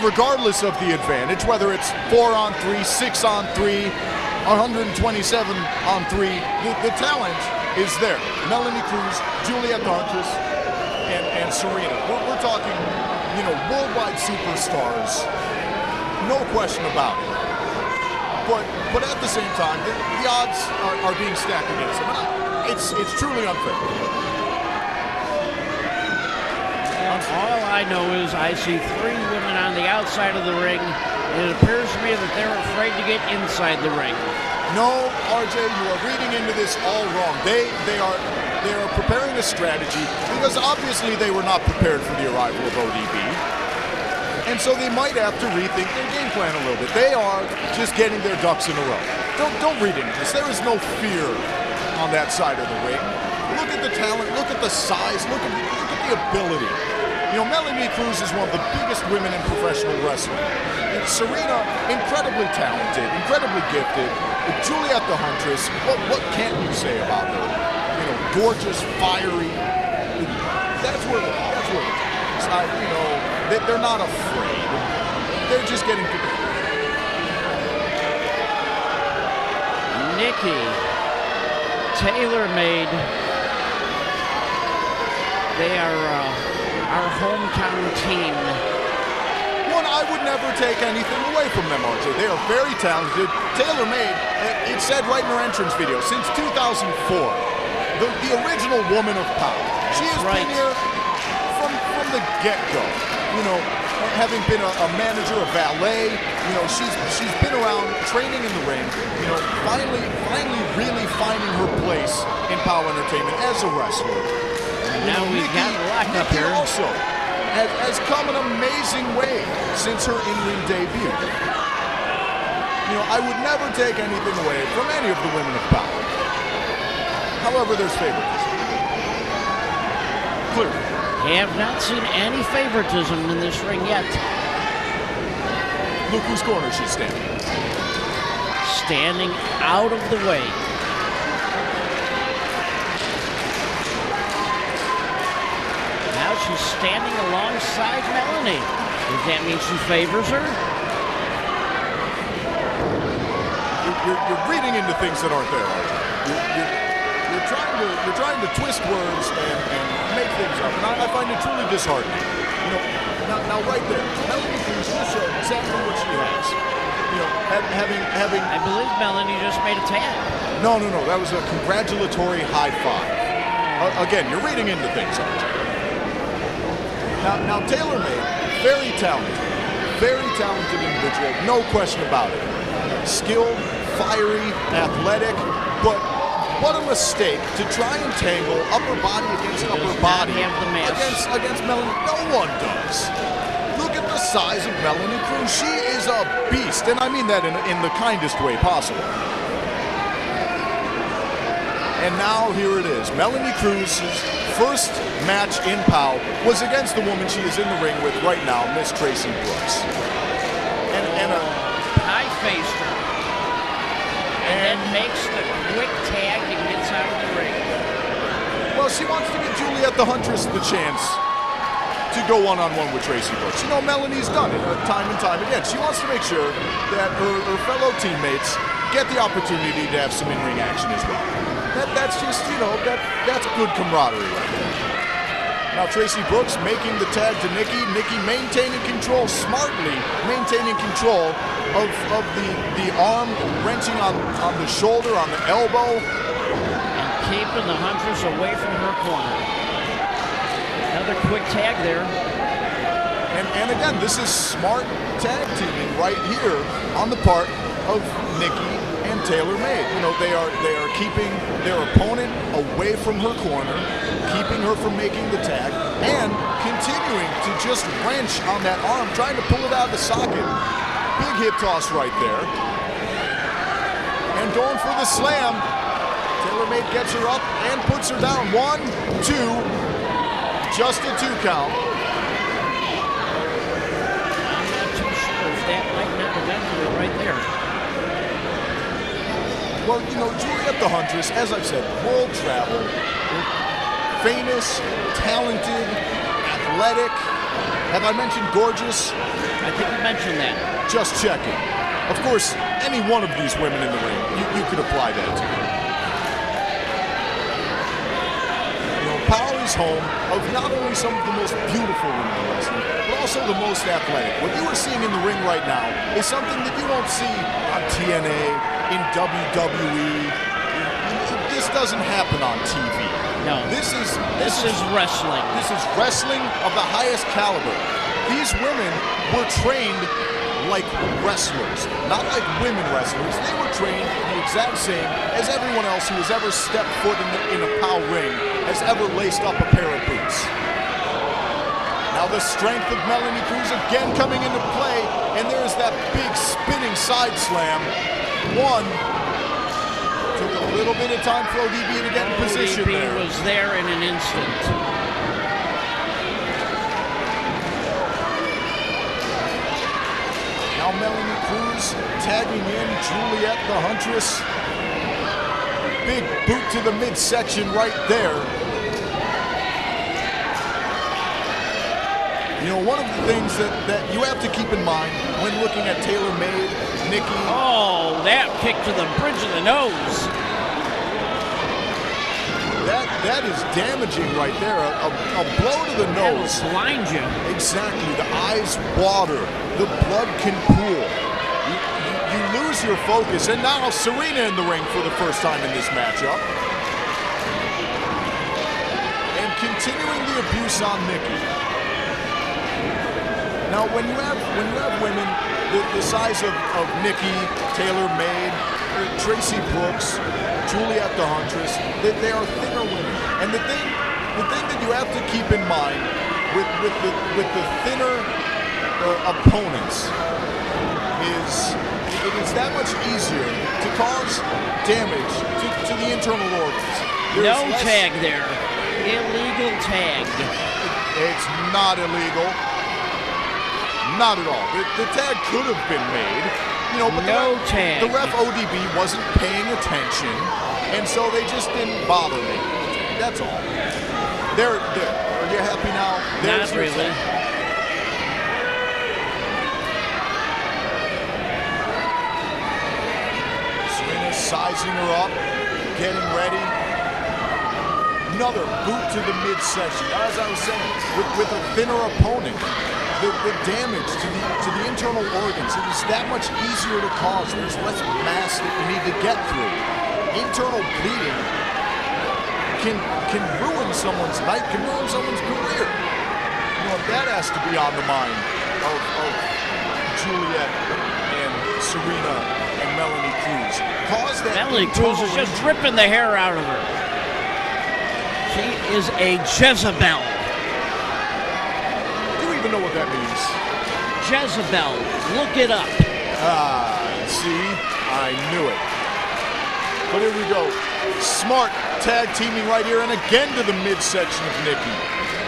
regardless of the advantage, whether it's 4-on-3, 6-on-3, 127 on 3, the talent is there. Melanie Cruise, Juliet the Huntress, and Serena. We're talking, you know, worldwide superstars. No question about it. But at the same time, the odds are being stacked against them. It's truly unfair. All I know is I see 3 women on the outside of the ring, and it appears to me that they're afraid to get inside the ring. No, RJ, you are reading into this all wrong. They are preparing a strategy because obviously they were not prepared for the arrival of ODB. And so they might have to rethink their game plan a little bit. They are just getting their ducks in a row. Don't read into this. There is no fear on that side of the ring. Look at the talent, look at the size, look at the ability. You know, Melanie Cruise is one of the biggest women in professional wrestling. And Serena, incredibly talented, incredibly gifted. Juliet the Huntress, what can't you say about her? You know, gorgeous, fiery. That's where it is. You know, they're not afraid. They're just getting to Nikki, tailor-made. They are our hometown team. One, I would never take anything away from them, RJ. They are very talented, tailor-made. It said right in her entrance video, since 2004, the original woman of POWW. She has been here from the get-go. You know, having been a manager, a valet, you know, she's been around training in the ring. You know, finally, really finding her place in POWW Entertainment as a wrestler. Now we've got a lockup here. Also has come an amazing way since her in-ring debut. You know, I would never take anything away from any of the women of POWW. However, there's favoritism. Clearly. I have not seen any favoritism in this ring yet. Look whose corner she's standing. Standing out of the way. Now she's standing alongside Melanie. Does that mean she favors her? You're reading into things that aren't there, RJ. You're trying to twist words and make things up, and I find it truly disheartening. You know, now right there, Melanie Cruise just showed exactly what she has. You know, having. I believe Melanie just made a tag. No, that was a congratulatory high five. Again, you're reading into things, RJ. Now tailor-made, very talented individual, no question about it. Skilled, fiery, athletic, but what a mistake to try and tangle upper body against upper body against Melanie. No one does. Look at the size of Melanie Cruise. She is a beast, and I mean that in the kindest way possible. And now here it is. Melanie Cruise's first match in POWW was against the woman she is in the ring with right now, Miss Traci Brooks. And high-faced her. And makes the quick tag and gets out of the ring. Well, she wants to give Juliet the Huntress the chance to go one-on-one with Traci Brooks. You know, Melanie's done it time and time again. She wants to make sure that her fellow teammates get the opportunity to have some in-ring action as well. That's just, you know, that's good camaraderie right there. Now Traci Brooks making the tag to Nikki. Nikki maintaining control, smartly maintaining control of the arm, wrenching on the shoulder, on the elbow. And keeping the Huntress away from her corner. Another quick tag there. And again, this is smart tag teaming right here on the part of Nikki and tailor-made. You know, they are keeping their opponent away from her corner, keeping her from making the tag, and continuing to just wrench on that arm, trying to pull it out of the socket. Big hip toss right there. And going for the slam. Tailor-made gets her up and puts her down. 1, 2, just a 2 count. I'm not too sure if that might not have ended it right there. Well, you know, Juliet the Huntress, as I've said, world travel, famous, talented, athletic, Have I mentioned gorgeous? I think you mentioned that. Just checking. Of course, any one of these women in the ring, you could apply that to. You know, POWW is home of not only some of the most beautiful women in wrestling, but also the most athletic. What you are seeing in the ring right now is something that you won't see on TNA, in WWE. This doesn't happen on TV. No. This is wrestling. This is wrestling of the highest caliber. These women were trained like wrestlers, not like women wrestlers. They were trained the exact same as everyone else who has ever stepped foot in a POWW ring has ever laced up a pair of boots. Now the strength of Melanie Cruise again coming into play, and there's that big spinning side slam. One. Took a little bit of time for ODB to get in position there. ODB was there in an instant. Now Melanie Cruise tagging in Juliet the Huntress. Big boot to the midsection right there. You know, one of the things that you have to keep in mind when looking at tailor-made, Nikki. Oh, that kick to the bridge of the nose. That is damaging right there. A blow to the nose. That will blind you. Exactly. The eyes water. The blood can pool. You lose your focus. And now Serena in the ring for the first time in this matchup. And continuing the abuse on Nikki. Now, when you have women the size of Nikki, tailor-made, Traci Brooks, Juliet the Huntress, they are thinner women. And the thing that you have to keep in mind with the thinner opponents is it is that much easier to cause damage to the internal organs. No tag there. Illegal tag. It's not illegal. Not at all. The tag could have been made, you know, but the ref ODB wasn't paying attention, and so they just didn't bother me. That's all. There. Are you happy now? Not really. Serena's sizing her up, getting ready. Another boot to the midsection. As I was saying, with a thinner opponent. The damage to the internal organs, it is that much easier to cause. There's less mass that you need to get through. Internal bleeding can ruin someone's night, can ruin someone's career. You know, that has to be on the mind of Juliet and Serena and Melanie Cruise. Melanie Cruise is just ripping the hair out of her. She is a Jezebel. Know what that means. Jezebel, look it up. See, I knew it. But here we go. Smart tag teaming right here, and again to the midsection of Nikki.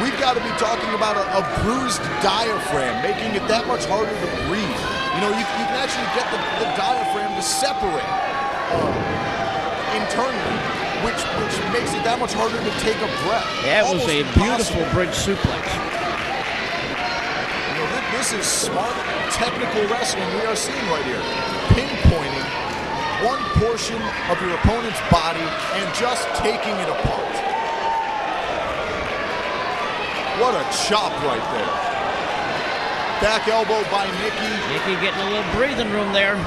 We've got to be talking about a bruised diaphragm, making it that much harder to breathe. You know, you can actually get the diaphragm to separate internally, which makes it that much harder to take a breath. That was a beautiful bridge suplex. This is smart, technical wrestling we are seeing right here. Pinpointing one portion of your opponent's body and just taking it apart. What a chop right there. Back elbow by Nikki. Nikki getting a little breathing room there.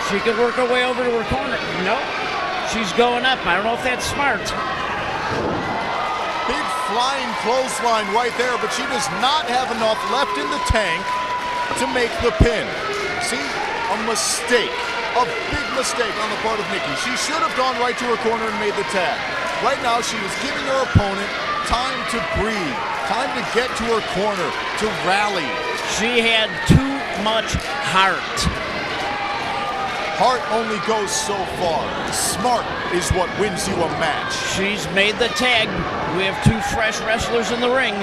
She could work her way over to her corner. Nope. She's going up. I don't know if that's smart. Big flying clothesline right there, but she does not have enough left in the tank to make the pin. See, a mistake, a big mistake on the part of Nikki. She should have gone right to her corner and made the tag. Right now, she was giving her opponent time to breathe, time to get to her corner, to rally. She had too much heart. Heart only goes so far. Smart is what wins you a match. She's made the tag. We have two fresh wrestlers in the ring.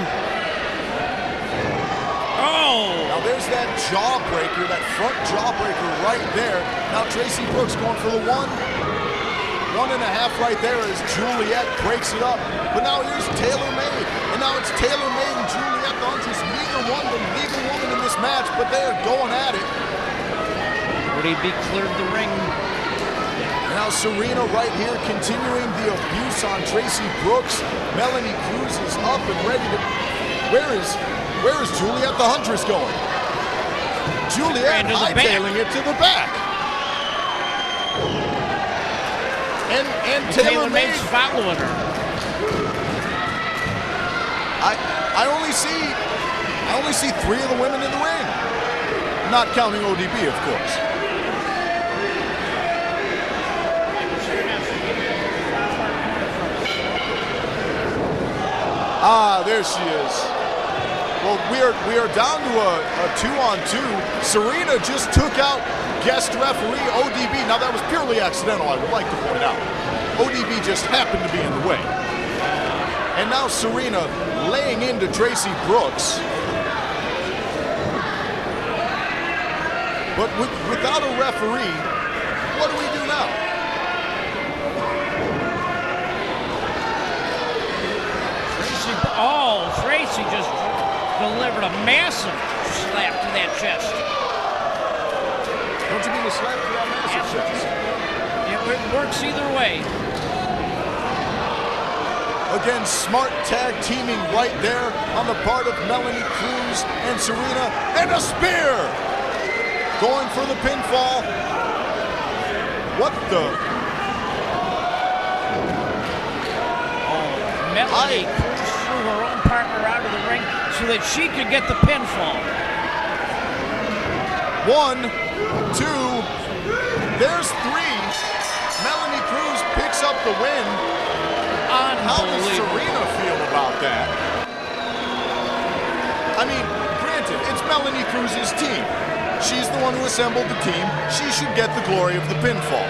Oh! Now there's that jawbreaker, that front jawbreaker right there. Now Traci Brooks going for the 1.5 right there as Juliet breaks it up. But now here's tailor-made. And now it's tailor-made and Juliet the Huntress, neither one the legal woman in this match, but they are going at it. ODB cleared the ring. Now Serena right here continuing the abuse on Traci Brooks. Melanie Cruise is up and ready to... Where is Juliet the Huntress going? Juliet hightailing it to the back. And tailor-made following her. I only see 3 of the women in the ring. Not counting ODB, of course. Ah, there she is. Well, we are down to a 2-on-2. Serena just took out guest referee ODB. Now that was purely accidental, I would like to point out. ODB just happened to be in the way. And now Serena laying into Traci Brooks. But without a referee, what do we do now? Traci just delivered a massive slap to that chest. Don't you mean a slap to that massive chest? It works either way. Again, smart tag teaming right there on the part of Melanie Cruise and Serena. And a spear! Going for the pinfall. What the? Melanie Cruise threw her own partner out of the ring so that she could get the pinfall. 1, 2, there's 3. Melanie Cruise picks up the win. How does Serena feel about that? I mean, granted, it's Melanie Cruise's team. She's the one who assembled the team. She should get the glory of the pinfall.